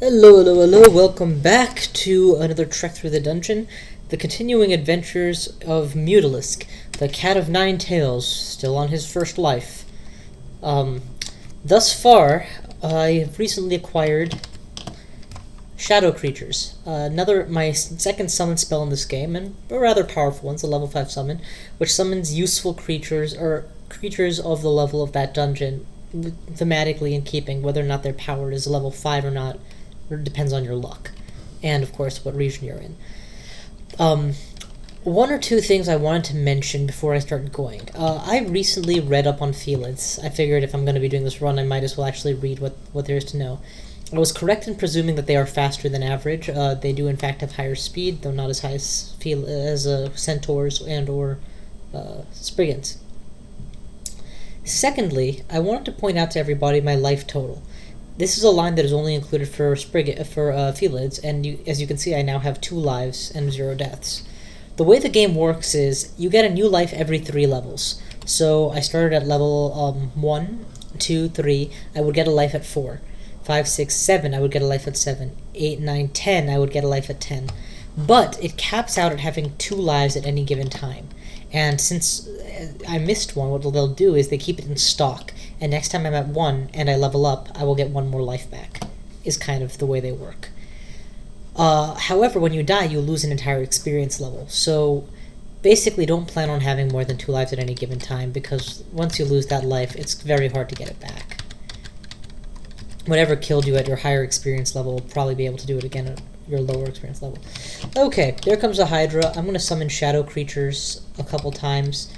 Hello, hello, hello, welcome back to another trek through the dungeon. The continuing adventures of Mewtalisk, the cat of nine tails, still on his first life. Thus far, I have recently acquired shadow creatures. My second summon spell in this game, and a rather powerful one, it's a level 5 summon, which summons useful creatures, or creatures of the level of that dungeon, thematically in keeping, whether or not their power is level 5 or not. It depends on your luck, and of course what region you're in. One or two things I wanted to mention before I start going. I recently read up on felids. I figured if I'm going to be doing this run, I might as well actually read what there is to know. I was correct in presuming that they are faster than average. They do in fact have higher speed, though not as high as centaurs and or spriggans. Secondly, I wanted to point out to everybody my life total. This is a line that is only included for felids, and as you can see, I now have 2 lives and 0 deaths. The way the game works is you get a new life every 3 levels. So I started at level 1, 2, 3. I would get a life at 4. 5, 6, 7. I would get a life at 7. 8, 9, 10. I would get a life at 10. But it caps out at having 2 lives at any given time. And since I missed one, what they'll do is they keep it in stock. And next time I'm at 1 and I level up, I will get 1 more life back, is kind of the way they work. However, when you die, you lose an entire experience level. So basically don't plan on having more than 2 lives at any given time, because once you lose that life, it's very hard to get it back. Whatever killed you at your higher experience level will probably be able to do it again at your lower experience level. Okay, there comes a hydra. I'm going to summon shadow creatures a couple times.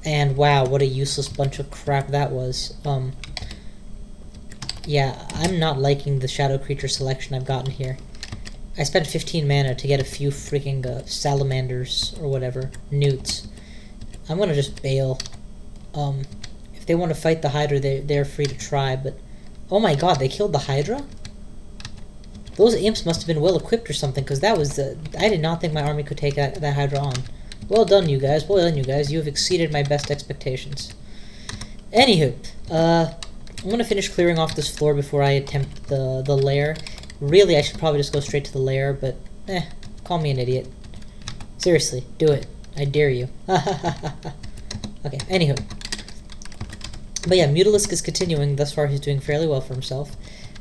And wow, what a useless bunch of crap that was. Yeah, I'm not liking the shadow creature selection I've gotten here. I spent 15 mana to get a few freaking salamanders or whatever, newts. I'm gonna just bail. If they want to fight the hydra, they're free to try, but oh my god, they killed the hydra? Those imps must have been well equipped or something, because that was I did not think my army could take that hydra on. Well done, you guys. Well done, you guys. You have exceeded my best expectations. Anywho, I'm going to finish clearing off this floor before I attempt the lair. Really, I should probably just go straight to the lair, but call me an idiot. Seriously, do it. I dare you. Okay, anywho. But yeah, Mewtalisk is continuing. Thus far, he's doing fairly well for himself.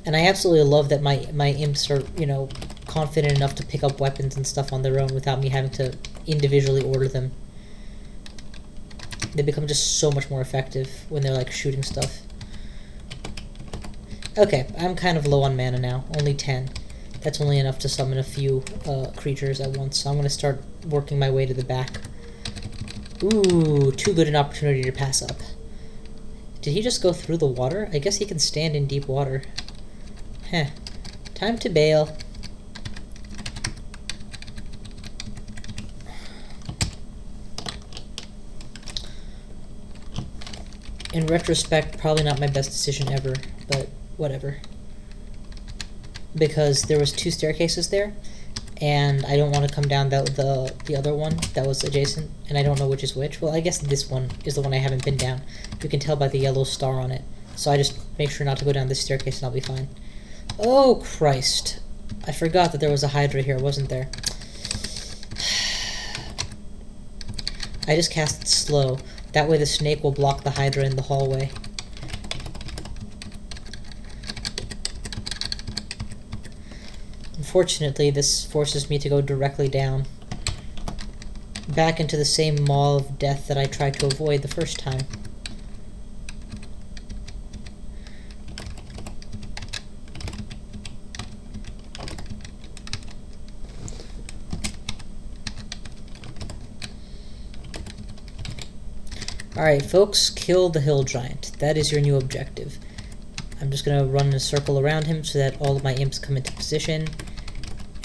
And I absolutely love that my imps are, confident enough to pick up weapons and stuff on their own without me having to individually order them. They become just so much more effective when they're, shooting stuff. Okay, I'm kind of low on mana now. Only 10. That's only enough to summon a few creatures at once, so I'm going to start working my way to the back. Ooh, too good an opportunity to pass up. Did he just go through the water? I guess he can stand in deep water. Heh. Time to bail. In retrospect, probably not my best decision ever, but whatever. Because there was 2 staircases there, and I don't want to come down the other one that was adjacent, and I don't know which is which. Well, I guess this one is the one I haven't been down. You can tell by the yellow star on it. So I just make sure not to go down this staircase and I'll be fine. Oh, Christ. I forgot that there was a hydra here, wasn't there? I just cast it slow. That way the snake will block the hydra in the hallway. Unfortunately, this forces me to go directly down. Back into the same maw of death that I tried to avoid the first time. Alright, folks, kill the hill giant. That is your new objective. I'm just going to run in a circle around him so that all of my imps come into position.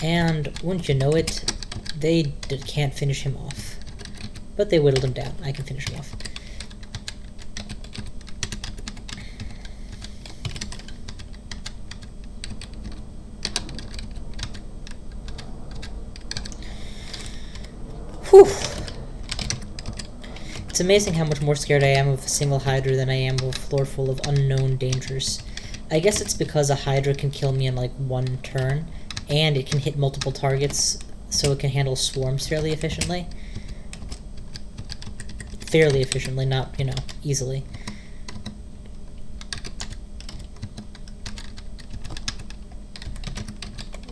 And, wouldn't you know it, they can't finish him off. But they whittled him down. I can finish him off. Whew! It's amazing how much more scared I am of a single hydra than I am of a floor full of unknown dangers. I guess it's because a Hydra can kill me in like one turn, and it can hit multiple targets, so it can handle swarms fairly efficiently. Fairly efficiently, not, you know, easily.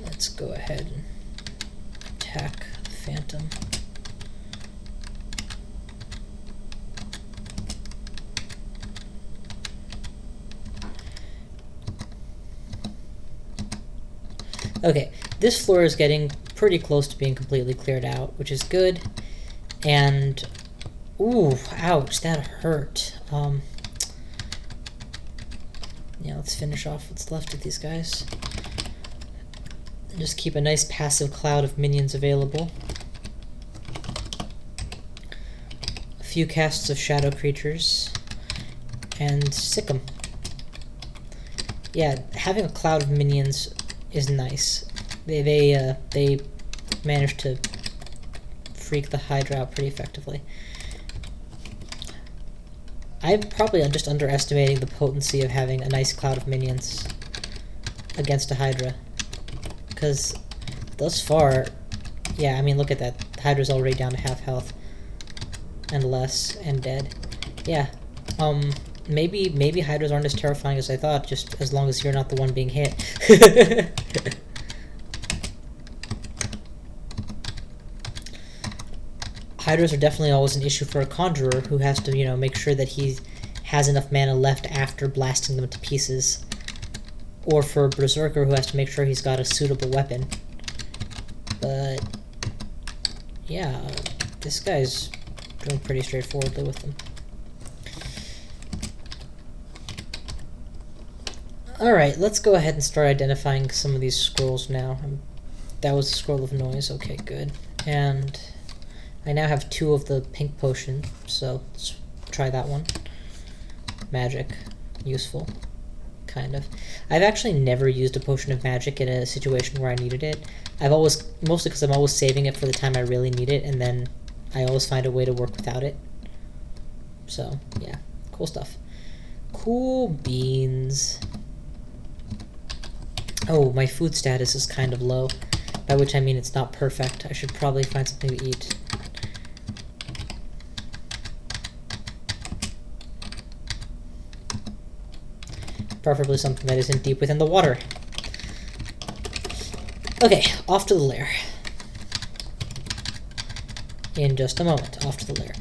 Let's go ahead and attack the Phantom. Okay, this floor is getting pretty close to being completely cleared out, which is good. And ooh, ouch, that hurt. Yeah, let's finish off what's left of these guys. Just keep a nice passive cloud of minions available. A few casts of shadow creatures. And sick 'em. Yeah, having a cloud of minions is nice. They managed to freak the Hydra out pretty effectively. I'm probably just underestimating the potency of having a nice cloud of minions against a Hydra. Because thus far, yeah, I mean, look at that. The Hydra's already down to half health. And less, and dead. Yeah, maybe Hydras aren't as terrifying as I thought, just as long as you're not the one being hit. Hydras are definitely always an issue for a Conjurer who has to, you know, make sure that he has enough mana left after blasting them to pieces. Or for a Berserker who has to make sure he's got a suitable weapon. But yeah, this guy's doing pretty straightforwardly with them. Alright, let's go ahead and start identifying some of these scrolls now. That was a scroll of noise, okay, good. And I now have 2 of the pink potion, so let's try that one. Magic. Useful. Kind of. I've actually never used a potion of magic in a situation where I needed it. Mostly because I'm always saving it for the time I really need it, and then I always find a way to work without it. So, yeah. Cool stuff. Cool beans. Oh, my food status is kind of low, by which I mean it's not perfect. I should probably find something to eat. Preferably something that isn't deep within the water. Okay, off to the lair. In just a moment, off to the lair.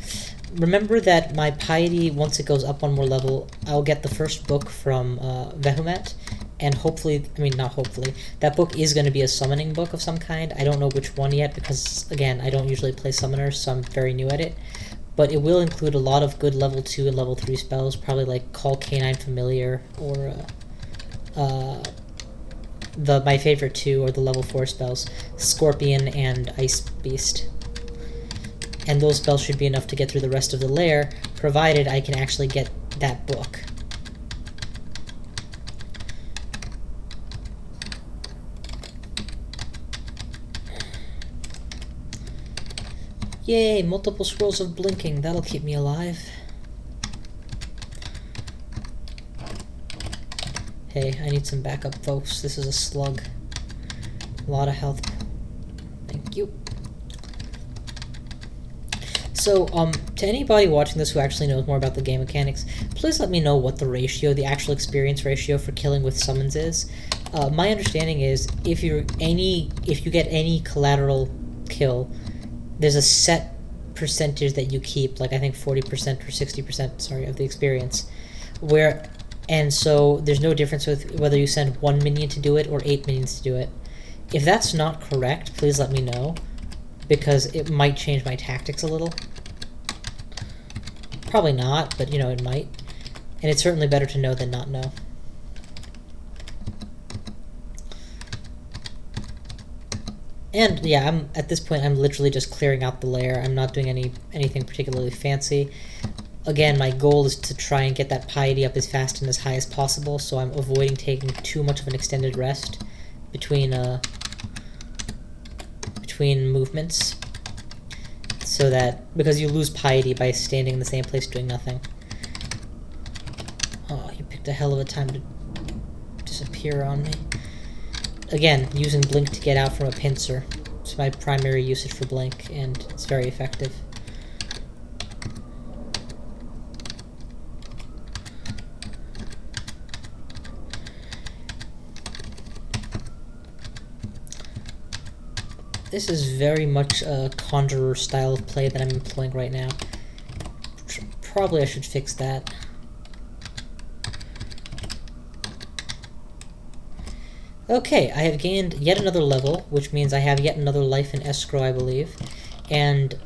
Remember that my piety, once it goes up one more level, I'll get the first book from Vehumet, and hopefully, I mean, not hopefully, that book is going to be a summoning book of some kind. I don't know which one yet, because, again, I don't usually play summoners, so I'm very new at it. But it will include a lot of good level 2 and level 3 spells, probably like Call Canine Familiar, or my favorite 2 are the level 4 spells, Scorpion and Ice Beast. And those spells should be enough to get through the rest of the lair, provided I can actually get that book. Yay, multiple scrolls of blinking, that'll keep me alive. Hey, I need some backup, folks. This is a slug. A lot of health. Thank you. So, to anybody watching this who actually knows more about the game mechanics, please let me know what the ratio, the actual experience ratio for killing with summons is. My understanding is, if you get any collateral kill, there's a set percentage that you keep, like I think 40% or 60%, sorry, of the experience. And so there's no difference with whether you send 1 minion to do it or 8 minions to do it. If that's not correct, please let me know, because it might change my tactics a little. Probably not, but you know, it might. And it's certainly better to know than not know. And yeah, at this point I'm literally just clearing out the lair. I'm not doing anything particularly fancy. Again, my goal is to try and get that piety up as fast and as high as possible, so I'm avoiding taking too much of an extended rest between movements. So that, because you lose piety by standing in the same place doing nothing. Oh, you picked a hell of a time to disappear on me. Again, using Blink to get out from a pincer. It's my primary usage for Blink, and it's very effective. This is very much a Conjurer style of play that I'm employing right now. Probably I should fix that. Okay, I have gained yet another level, which means I have yet another life in escrow, I believe. And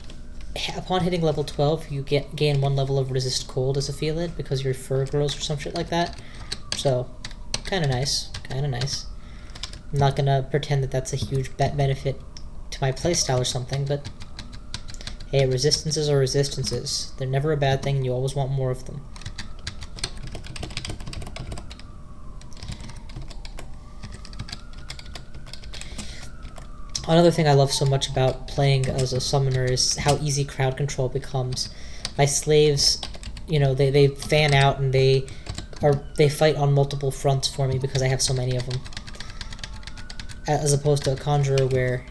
upon hitting level 12, you gain 1 level of resist cold as a Felid, because your fur grows or some shit like that. So, kinda nice. Kinda nice. I'm not gonna pretend that that's a huge benefit to my playstyle or something, but hey, resistances are resistances. They're never a bad thing, and you always want more of them. Another thing I love so much about playing as a summoner is how easy crowd control becomes. My slaves, you know, they fan out and they fight on multiple fronts for me because I have so many of them. As opposed to a conjurer where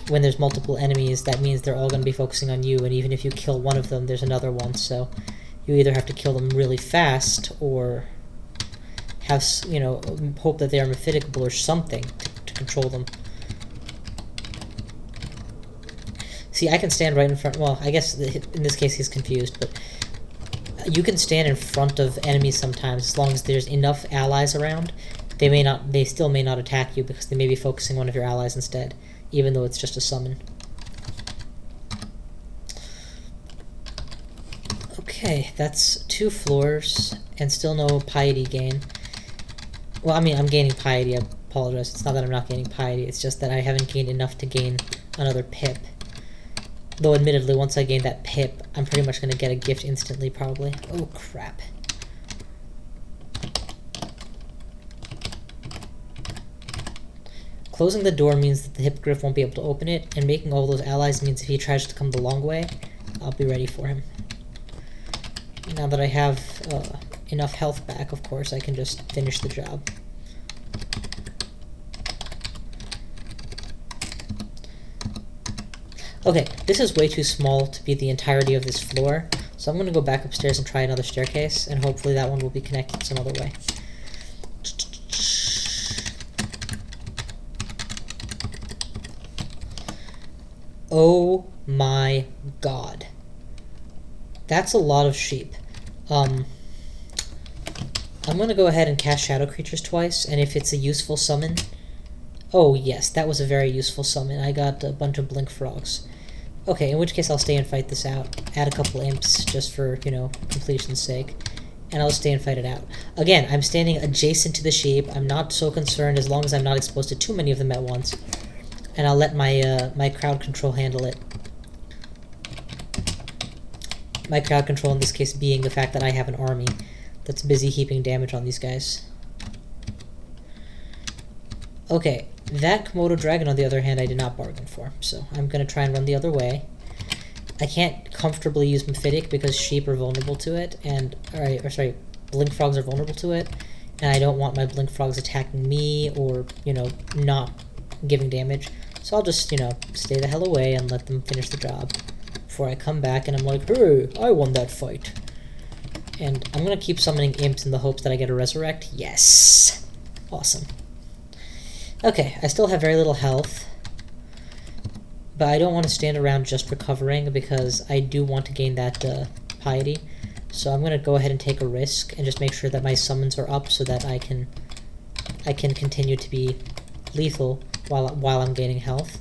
when there's multiple enemies, that means they're all going to be focusing on you, and even if you kill one of them, there's another one, so you either have to kill them really fast or have, you know, hope that they are mephitical or something to control them. See, I can stand right in front. Well, I guess in this case he's confused, but you can stand in front of enemies sometimes as long as there's enough allies around. They still may not attack you because they may be focusing one of your allies instead, even though it's just a summon. Okay, that's 2 floors and still no piety gain. Well, I mean, I'm gaining piety. I apologize. It's not that I'm not gaining piety. It's just that I haven't gained enough to gain another pip. Though, admittedly, once I gain that pip, I'm pretty much going to get a gift instantly, probably. Oh, crap. Closing the door means that the Hippogriff won't be able to open it, and making all those allies means if he tries to come the long way, I'll be ready for him. Now that I have enough health back, of course, I can just finish the job. Okay, this is way too small to be the entirety of this floor, so I'm going to go back upstairs and try another staircase, and hopefully that one will be connected some other way. Oh my god. That's a lot of sheep. I'm going to go ahead and cast Shadow Creatures twice, and if it's a useful summon... Oh yes, that was a very useful summon. I got a bunch of Blink Frogs. Okay, in which case I'll stay and fight this out. Add a couple imps just for, you know, completion's sake. And I'll stay and fight it out. Again, I'm standing adjacent to the sheep. I'm not so concerned as long as I'm not exposed to too many of them at once. And I'll let my my crowd control handle it. My crowd control in this case being the fact that I have an army that's busy heaping damage on these guys. Okay, that Komodo dragon, on the other hand, I did not bargain for, so I'm going to try and run the other way. I can't comfortably use Mephitic because sheep are vulnerable to it, and... sorry, Blink Frogs are vulnerable to it, and I don't want my Blink Frogs attacking me or, you know, not giving damage. So I'll just, you know, stay the hell away and let them finish the job before I come back and I'm like, hey, I won that fight. And I'm going to keep summoning imps in the hopes that I get a resurrect. Yes! Awesome. Okay, I still have very little health, but I don't want to stand around just recovering because I do want to gain that piety. So I'm going to go ahead and take a risk and just make sure that my summons are up so that I can continue to be lethal while I'm gaining health,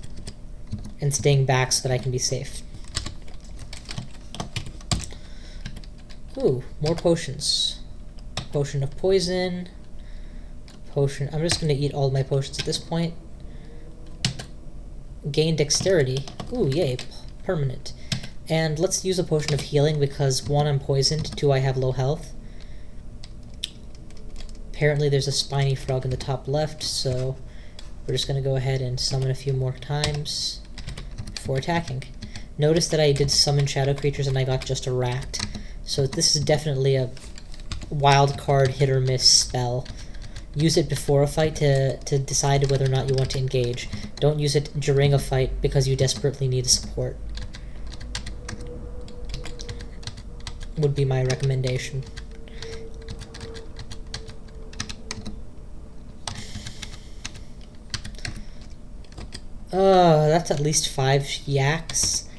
and staying back so that I can be safe. Ooh, more potions. Potion of poison. Potion. I'm just going to eat all of my potions at this point. Gain dexterity. Ooh, yay. Permanent. And let's use a potion of healing because 1, I'm poisoned, 2, I have low health. Apparently there's a spiny frog in the top left, so we're just going to go ahead and summon a few more times before attacking. Notice that I did summon shadow creatures and I got just a rat. So this is definitely a wild card hit or miss spell. use it before a fight to decide whether or not you want to engage. Don't use it during a fight because you desperately need a support. Would be my recommendation. That's at least 5 yaks.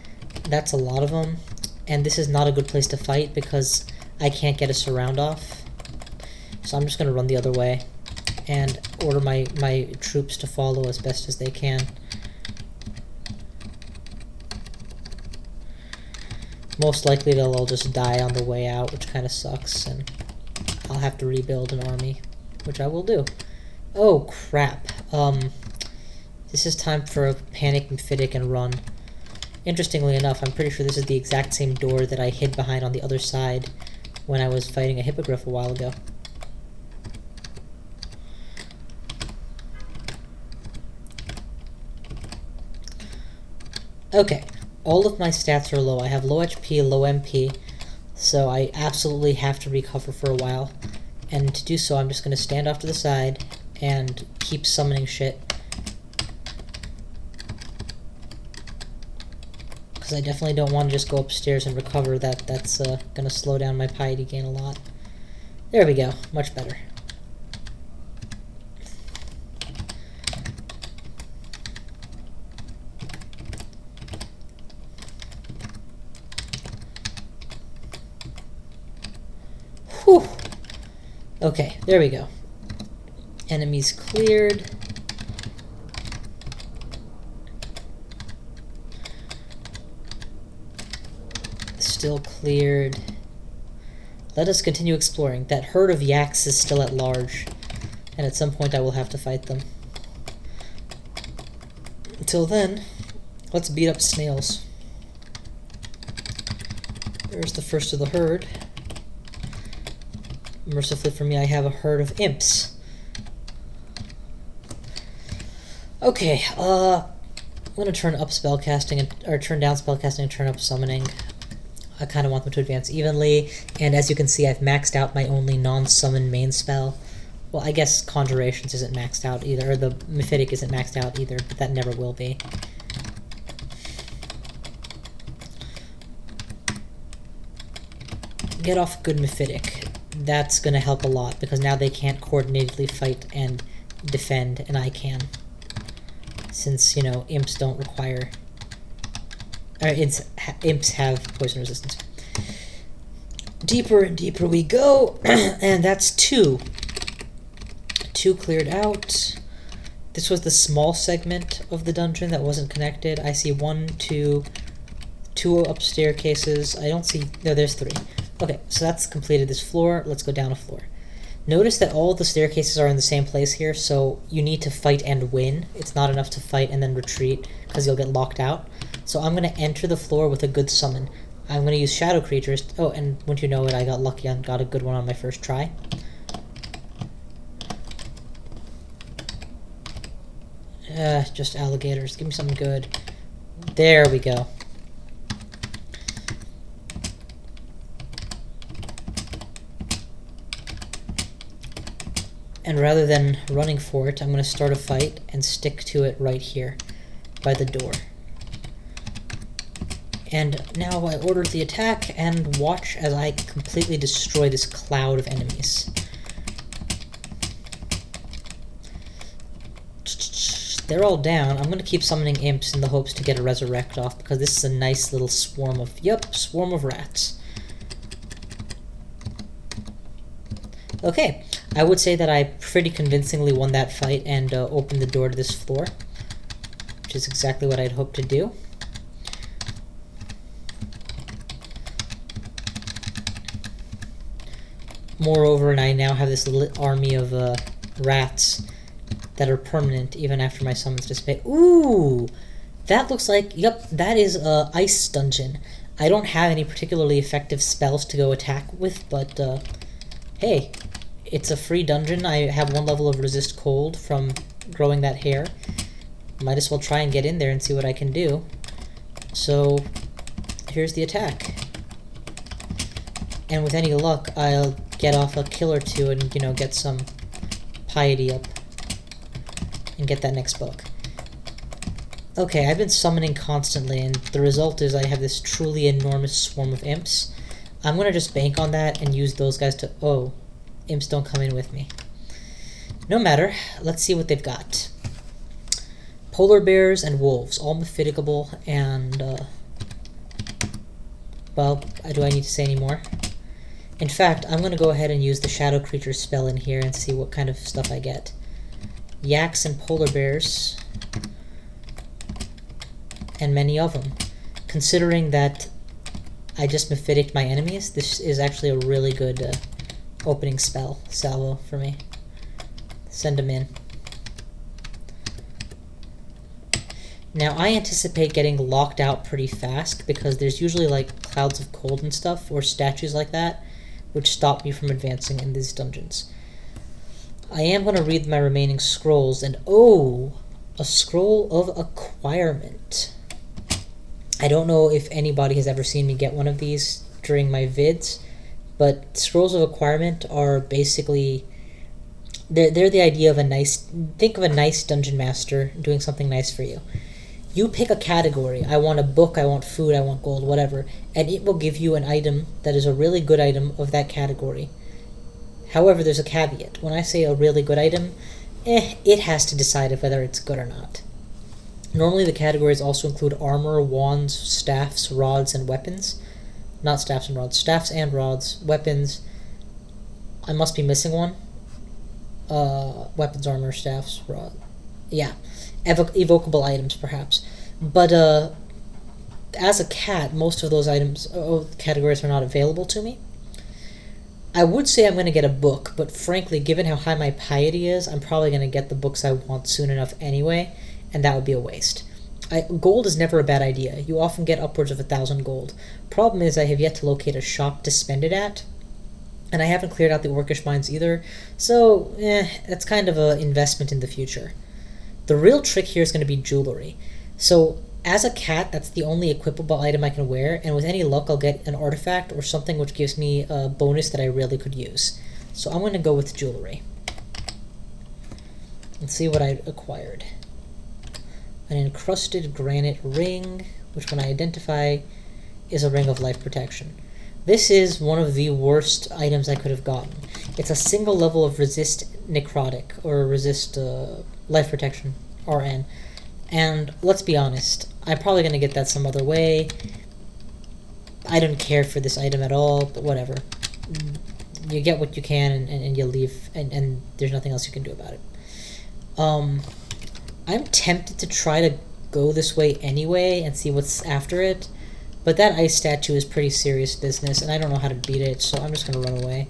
That's a lot of them. And this is not a good place to fight because I can't get a surround off. So I'm just going to run the other way and order my troops to follow as best as they can. Most likely they'll all just die on the way out, which kind of sucks, and I'll have to rebuild an army, which I will do. Oh, crap. This is time for a panic Mephitic and run. Interestingly enough, I'm pretty sure this is the exact same door that I hid behind on the other side when I was fighting a hippogriff a while ago. Okay, all of my stats are low. I have low HP, low MP, so I absolutely have to recover for a while. And to do so, I'm just going to stand off to the side and keep summoning shit. Because I definitely don't want to just go upstairs and recover. That's going to slow down my piety gain a lot. There we go. Much better. Whew. Okay, there we go. Enemies cleared. Still cleared. Let us continue exploring. That herd of yaks is still at large, and at some point I will have to fight them. Until then, let's beat up snails. There's the first of the herd. Mercifully for me, I have a herd of imps. Okay, I'm gonna turn up spellcasting or turn down spellcasting and turn up summoning. I kind of want them to advance evenly, and as you can see, I've maxed out my only non-summon main spell. Well, I guess Conjurations isn't maxed out either, or the Mephitic isn't maxed out either, but that never will be. Get off good Mephitic. That's going to help a lot, because now they can't coordinatedly fight and defend, and I can. Since, you know, imps don't require... imps have poison resistance. Deeper and deeper we go, and that's 2. 2 cleared out. This was the small segment of the dungeon that wasn't connected. I see 1, 2 up staircases. I don't see... No, there's 3. Okay, so that's completed this floor. Let's go down a floor. Notice that all the staircases are in the same place here, so you need to fight and win. It's not enough to fight and then retreat, because you'll get locked out. So I'm going to enter the floor with a good summon. I'm going to use shadow creatures. Oh, and wouldn't you know it, I got lucky and got a good one on my first try. Just alligators. Give me something good. There we go. And rather than running for it, I'm going to start a fight and stick to it right here by the door. And now I order the attack and watch as I completely destroy this cloud of enemies. They're all down. I'm going to keep summoning imps in the hopes to get a resurrect off, because this is a nice little swarm of... Yep, swarm of rats. Okay, I would say that I pretty convincingly won that fight and opened the door to this floor, which is exactly what I'd hoped to do. Moreover, and I now have this little army of rats that are permanent even after my summons dissipate. Ooh! That looks like... Yep, that is a ice dungeon. I don't have any particularly effective spells to go attack with, but hey, it's a free dungeon. I have 1 level of resist cold from growing that hair. Might as well try and get in there and see what I can do. So, here's the attack. And with any luck, I'll get off a kill or 2 and, you know, get some piety up and get that next book. Okay, I've been summoning constantly, and the result is I have this truly enormous swarm of imps. I'm gonna just bank on that and use those guys to... Oh, imps don't come in with me. No matter, let's see what they've got. Polar bears and wolves, all mythicable, and, well, do I need to say any more? In fact, I'm going to go ahead and use the shadow creature spell in here and see what kind of stuff I get. Yaks and polar bears, and many of them. Considering that I just mythic my enemies, this is actually a really good opening spell salvo for me. Send them in. Now, I anticipate getting locked out pretty fast because there's usually like clouds of cold and stuff, or statues like that, which stop me from advancing in these dungeons. I am going to read my remaining scrolls, and oh, a scroll of acquirement. I don't know if anybody has ever seen me get one of these during my vids, but scrolls of acquirement are basically... They're the idea of a nice... Think of a nice dungeon master doing something nice for you. You pick a category. I want a book, I want food, I want gold, whatever. And it will give you an item that is a really good item of that category. However, there's a caveat. When I say a really good item, it has to decide whether it's good or not. Normally the categories also include armor, wands, staffs, rods, and weapons. Not staffs and rods. Staffs and rods. Weapons. I must be missing one. Weapons, armor, staffs, rod. Yeah. Evocable items, perhaps. But, as a cat, most of those categories are not available to me. I would say I'm going to get a book, but frankly, given how high my piety is, I'm probably going to get the books I want soon enough anyway, and that would be a waste. Gold is never a bad idea. You often get upwards of 1,000 gold. Problem is, I have yet to locate a shop to spend it at, and I haven't cleared out the Orcish mines either, so, that's kind of an investment in the future. The real trick here is going to be jewelry. So, as a cat, that's the only equipable item I can wear, and with any luck I'll get an artifact or something which gives me a bonus that I really could use. So I'm going to go with jewelry. Let's see what I acquired. An encrusted granite ring, which when I identify is a ring of life protection. This is one of the worst items I could have gotten. It's a single level of resist necrotic, or resist life protection, RN. And let's be honest, I'm probably going to get that some other way. I don't care for this item at all, but whatever. You get what you can and you leave, and there's nothing else you can do about it. I'm tempted to try to go this way anyway and see what's after it, but that ice statue is pretty serious business, and I don't know how to beat it, so I'm just going to run away.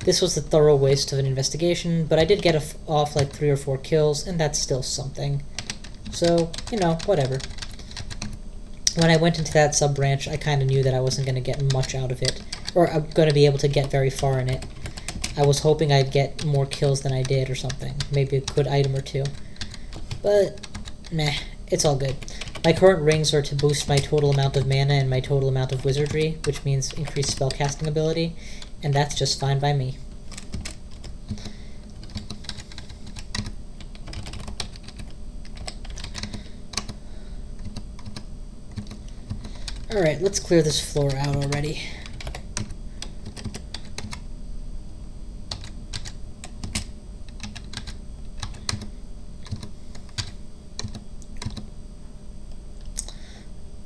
This was a thorough waste of an investigation, but I did get off like 3 or 4 kills, and that's still something. So, you know, whatever. When I went into that sub-branch, I kind of knew that I wasn't going to get much out of it, or I'm going to be able to get very far in it. I was hoping I'd get more kills than I did or something. Maybe a good item or 2. But, meh, it's all good. My current rings are to boost my total amount of mana and my total amount of wizardry, which means increased spellcasting ability, and that's just fine by me. Alright, let's clear this floor out already.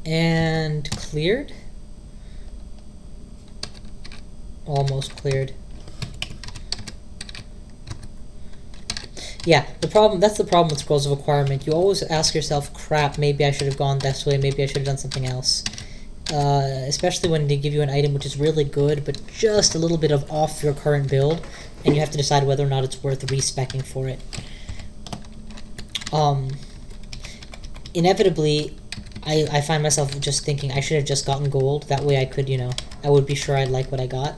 And cleared? Almost cleared. Yeah, that's the problem with Scrolls of Acquirement. You always ask yourself, crap, maybe I should have gone this way, maybe I should have done something else. Especially when they give you an item which is really good, but just a little bit of off your current build, and you have to decide whether or not it's worth respecking for it. Inevitably, I find myself just thinking I should have just gotten gold, that way I could, you know, I would be sure I'd like what I got.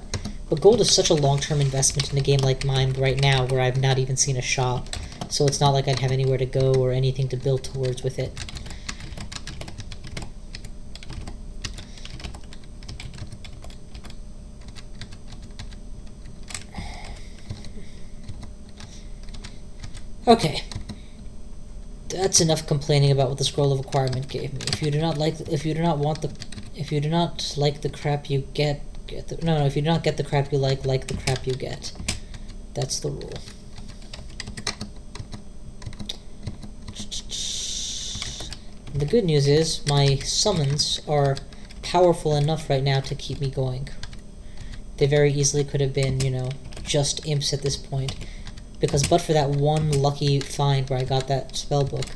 But gold is such a long-term investment in a game like mine right now, where I've not even seen a shop, so it's not like I'd have anywhere to go or anything to build towards with it. Okay. That's enough complaining about what the scroll of acquirement gave me. If you do not like the crap you get the, no, if you do not get the crap you like the crap you get. That's the rule. And the good news is my summons are powerful enough right now to keep me going. They very easily could have been, you know, just imps at this point. Because but for that one lucky find where I got that spellbook,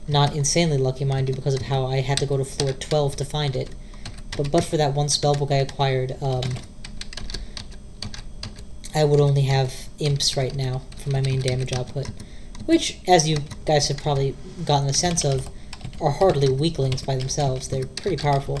not insanely lucky, mind you, because of how I had to go to floor 12 to find it, but for that one spellbook I acquired, I would only have imps right now for my main damage output. Which, as you guys have probably gotten a sense of, are hardly weaklings by themselves. They're pretty powerful.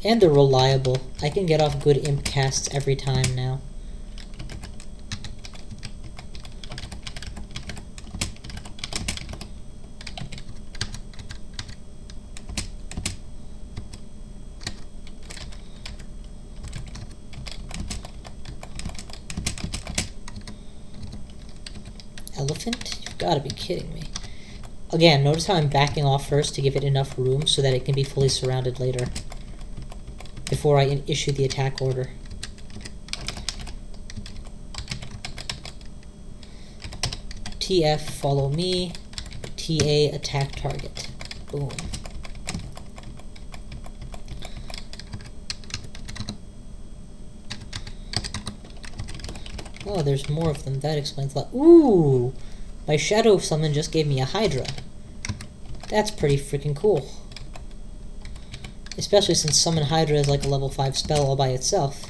And they're reliable. I can get off good imp casts every time now. Elephant? You've got to be kidding me. Again, notice how I'm backing off first to give it enough room so that it can be fully surrounded later, before I issue the attack order. TF, follow me. TA, attack target. Boom. Oh, there's more of them. That explains a lot. Ooh! My shadow summon just gave me a hydra. That's pretty freaking cool. Especially since Summon Hydra is like a level 5 spell all by itself.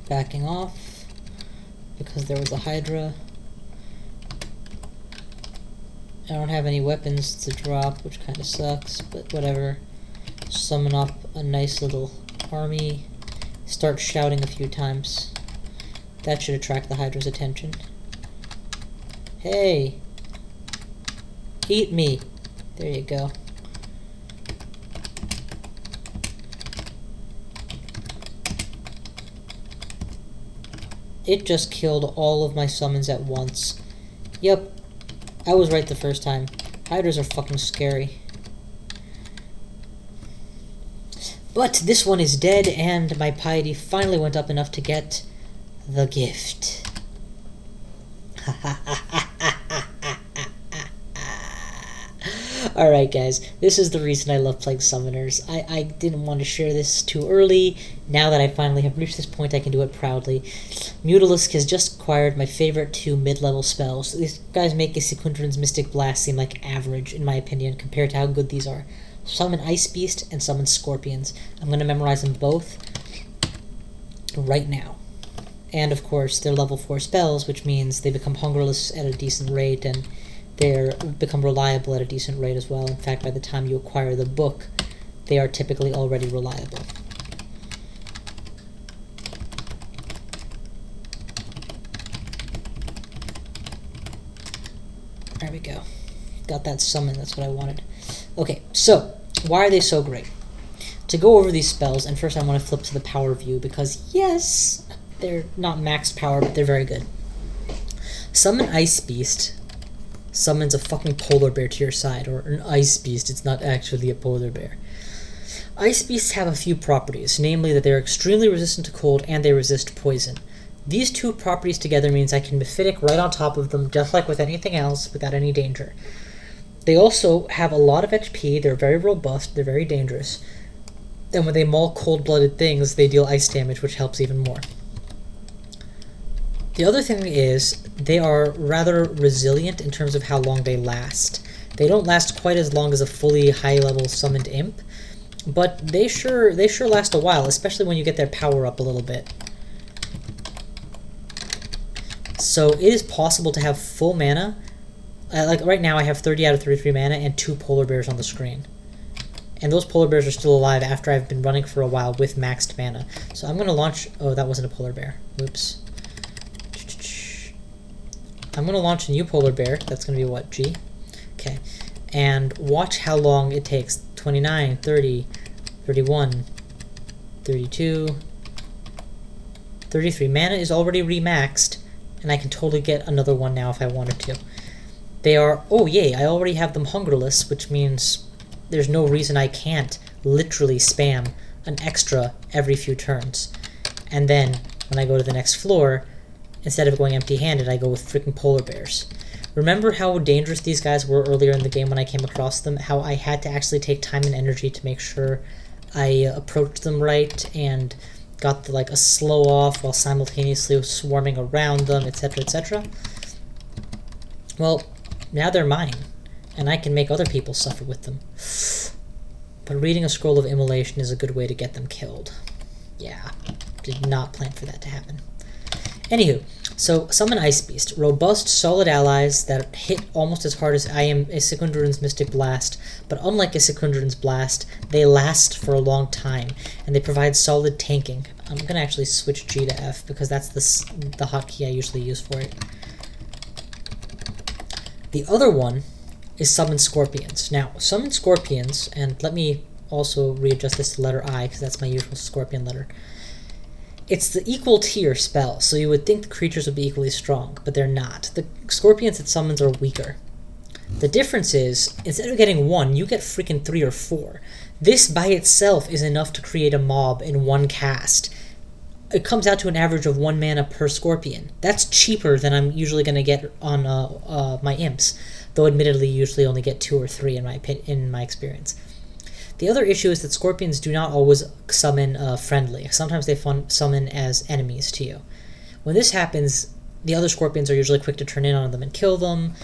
Backing off because there was a hydra. I don't have any weapons to drop, which kind of sucks, but whatever. Summon up a nice little army. Start shouting a few times. That should attract the hydra's attention. Hey! Eat me! There you go. It just killed all of my summons at once. Yep, I was right the first time. Hydras are fucking scary. But this one is dead, and my piety finally went up enough to get the gift. Alright guys, this is the reason I love playing summoners. I didn't want to share this too early. Now that I finally have reached this point, I can do it proudly. Mewtalisk has just acquired my favorite 2 mid-level spells. These guys make a Secundran's Mystic Blast seem like average, in my opinion, compared to how good these are. Summon Ice Beast and summon Scorpions. I'm going to memorize them both right now. And of course, they're level 4 spells, which means they become hungerless at a decent rate, and they become reliable at a decent rate as well. In fact, by the time you acquire the book, they are typically already reliable. There we go. Got that summon, that's what I wanted. Okay, so, why are they so great? To go over these spells, and first I want to flip to the power view, because yes, they're not maxed power, but they're very good. Summon Ice Beast summons a fucking polar bear to your side, or an ice beast. It's not actually a polar bear. Ice beasts have a few properties, namely that they're extremely resistant to cold and they resist poison. These 2 properties together means I can Mephitic right on top of them, just like with anything else, without any danger. They also have a lot of HP, they're very robust, they're very dangerous, and when they maul cold-blooded things, they deal ice damage, which helps even more. The other thing is they are rather resilient in terms of how long they last. They don't last quite as long as a fully high-level summoned imp, but they sure last a while, especially when you get their power up a little bit. So it is possible to have full mana. Like right now I have 30 out of 33 mana and 2 polar bears on the screen. And those polar bears are still alive after I've been running for a while with maxed mana. So I'm going to launch... Oh, that wasn't a polar bear. Whoops. I'm going to launch a new polar bear. That's going to be what, G? Okay. And watch how long it takes. 29, 30, 31, 32, 33. Mana is already remaxed, and I can totally get another one now if I wanted to. They are... Oh, yay, I already have them hungerless, which means there's no reason I can't literally spam an extra every few turns. And then, when I go to the next floor, instead of going empty-handed, I go with freaking polar bears. Remember how dangerous these guys were earlier in the game when I came across them? How I had to actually take time and energy to make sure I approached them right and got the, like a slow off while simultaneously swarming around them, etc., etc.? Well, now they're mine, and I can make other people suffer with them. But reading a scroll of immolation is a good way to get them killed. Yeah, did not plan for that to happen. Anywho, so summon Ice Beast. Robust, solid allies that hit almost as hard as I am a Secunderan's Mystic Blast, but unlike a Secunderan's Blast, they last for a long time, and they provide solid tanking. I'm going to actually switch G to F, because that's the hotkey I usually use for it. The other one is Summon Scorpions. Now, Summon Scorpions, and let me also readjust this to letter I, because that's my usual Scorpion letter. It's the equal tier spell, so you would think the creatures would be equally strong, but they're not. The Scorpions it summons are weaker. The difference is, instead of getting 1, you get freaking 3 or 4. This by itself is enough to create a mob in one cast. It comes out to an average of 1 mana per Scorpion. That's cheaper than I'm usually going to get on my imps, though admittedly you usually only get 2 or 3 in my experience. The other issue is that Scorpions do not always summon friendly. Sometimes they summon as enemies to you. When this happens, the other Scorpions are usually quick to turn in on them and kill them,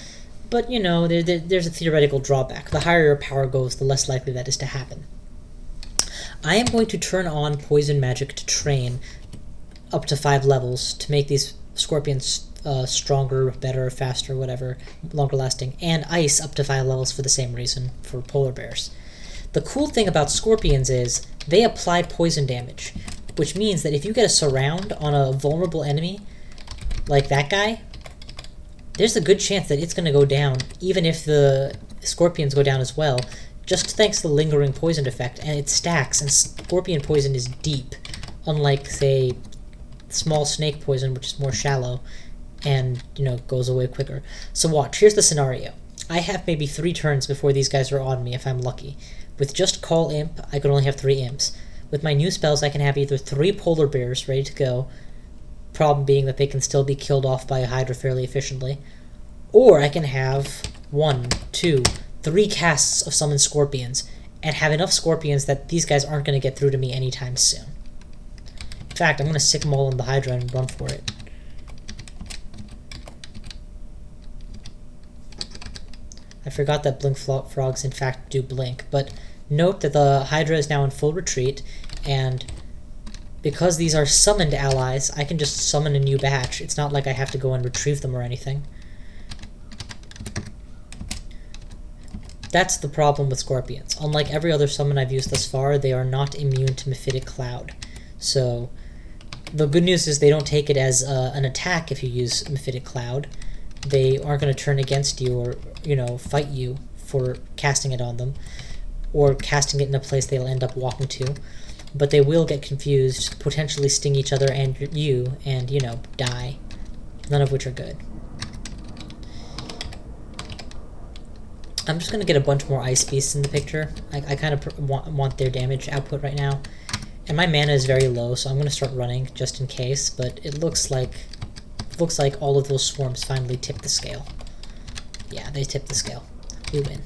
but you know, there's a theoretical drawback. The higher your power goes, the less likely that is to happen. I am going to turn on Poison Magic to train up to 5 levels to make these Scorpions stronger, better, faster, whatever, longer lasting, and Ice up to 5 levels for the same reason, for polar bears. The cool thing about Scorpions is they apply poison damage, which means that if you get a surround on a vulnerable enemy, like that guy, there's a good chance that it's going to go down, even if the Scorpions go down as well, just thanks to the lingering poison effect, and it stacks, and Scorpion poison is deep, unlike, say, small snake poison, which is more shallow, and, you know, goes away quicker. So watch, here's the scenario. I have maybe 3 turns before these guys are on me, if I'm lucky. With just Call Imp, I could only have 3 imps. With my new spells, I can have either 3 polar bears ready to go, problem being that they can still be killed off by a hydra fairly efficiently, or I can have 1, 2, 3 casts of Summon Scorpions, and have enough Scorpions that these guys aren't going to get through to me anytime soon. In fact, I'm going to sick them all in the hydra and run for it. I forgot that blink frogs in fact do blink, but note that the hydra is now in full retreat, and because these are summoned allies, I can just summon a new batch. It's not like I have to go and retrieve them or anything. That's the problem with Scorpions. Unlike every other summon I've used thus far, they are not immune to Mephitic Cloud. So, the good news is they don't take it as an attack if you use Mephitic Cloud. They aren't going to turn against you or, you know, fight you for casting it on them, or casting it in a place they'll end up walking to. But they will get confused, potentially sting each other and you, and, you know, die. None of which are good. I'm just going to get a bunch more Ice Beasts in the picture. I kind of want their damage output right now. And my mana is very low, so I'm going to start running just in case, but it looks like all of those swarms finally tipped the scale. Yeah, they tipped the scale. We win.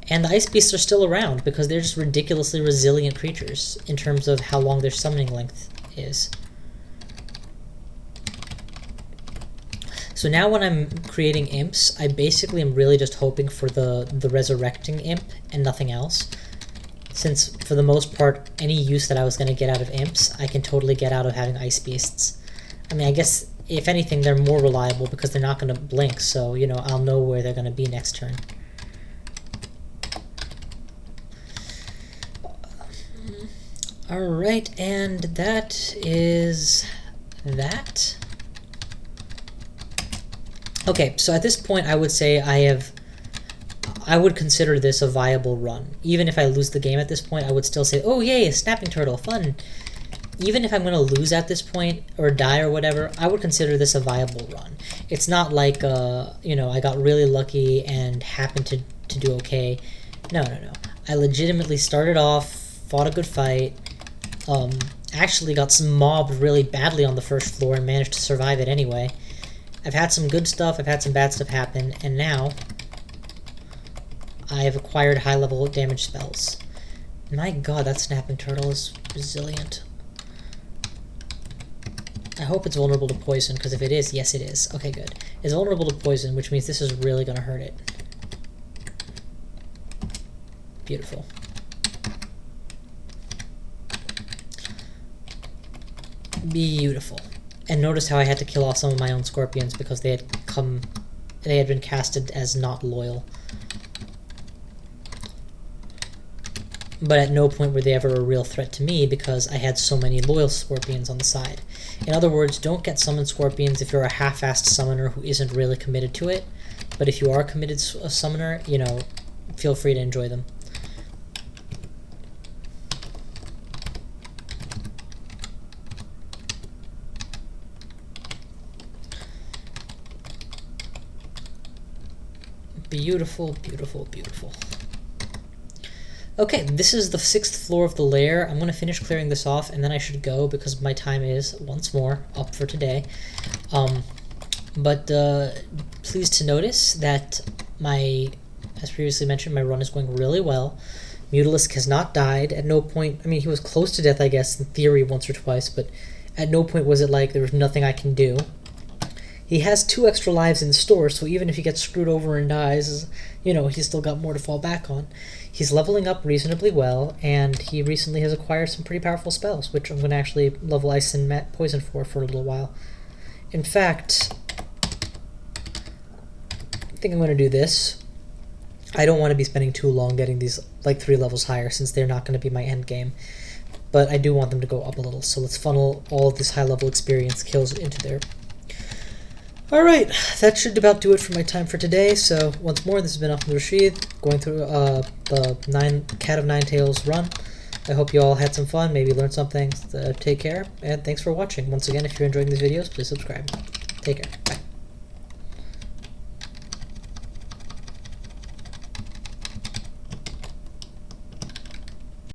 And the Ice Beasts are still around because they're just ridiculously resilient creatures in terms of how long their summoning length is. So now when I'm creating imps, I basically am really just hoping for the resurrecting imp and nothing else. Since, for the most part, any use that I was going to get out of imps, I can totally get out of having ice beasts. I mean, I guess, if anything, they're more reliable because they're not going to blink, so, you know, I'll know where they're going to be next turn. Alright, and that is that. Okay, so at this point I would say I would consider this a viable run. Even if I lose the game at this point, I would still say, oh yay, a snapping turtle, fun. Even if I'm going to lose at this point, or die or whatever, I would consider this a viable run. It's not like, you know, I got really lucky and happened to do okay. No. I legitimately started off, fought a good fight, actually got some mobbed really badly on the first floor and managed to survive it anyway. I've had some good stuff, I've had some bad stuff happen, and now I have acquired high-level damage spells. My god, that snapping turtle is resilient. I hope it's vulnerable to poison, because if it is, yes it is. Okay, good. It's vulnerable to poison, which means this is really going to hurt it. Beautiful. Beautiful. And notice how I had to kill off some of my own scorpions because they had been casted as not loyal. But at no point were they ever a real threat to me because I had so many loyal scorpions on the side. In other words, don't get summoned scorpions if you're a half-assed summoner who isn't really committed to it. But if you are a committed summoner, you know, feel free to enjoy them. Beautiful, beautiful, beautiful. Okay, this is the 6th floor of the lair. I'm going to finish clearing this off, and then I should go because my time is, once more, up for today. Pleased to notice that as previously mentioned, my run is going really well. Mewtalisk has not died. At no point, I mean, he was close to death, I guess, in theory, once or twice, but at no point was it like there was nothing I can do. He has 2 extra lives in store, so even if he gets screwed over and dies, you know, he's still got more to fall back on. He's leveling up reasonably well, and he recently has acquired some pretty powerful spells, which I'm going to actually level Ice and Poison for a little while. In fact, I think I'm going to do this. I don't want to be spending too long getting these, like, 3 levels higher, since they're not going to be my end game. But I do want them to go up a little, so let's funnel all of this high-level experience kills into there. Alright, that should about do it for my time for today. So, once more, this has been Ahmed Rashid, going through the Cat of Nine Tails run. I hope you all had some fun, maybe learned something. Take care, and thanks for watching. Once again, if you're enjoying these videos, please subscribe. Take care. Bye.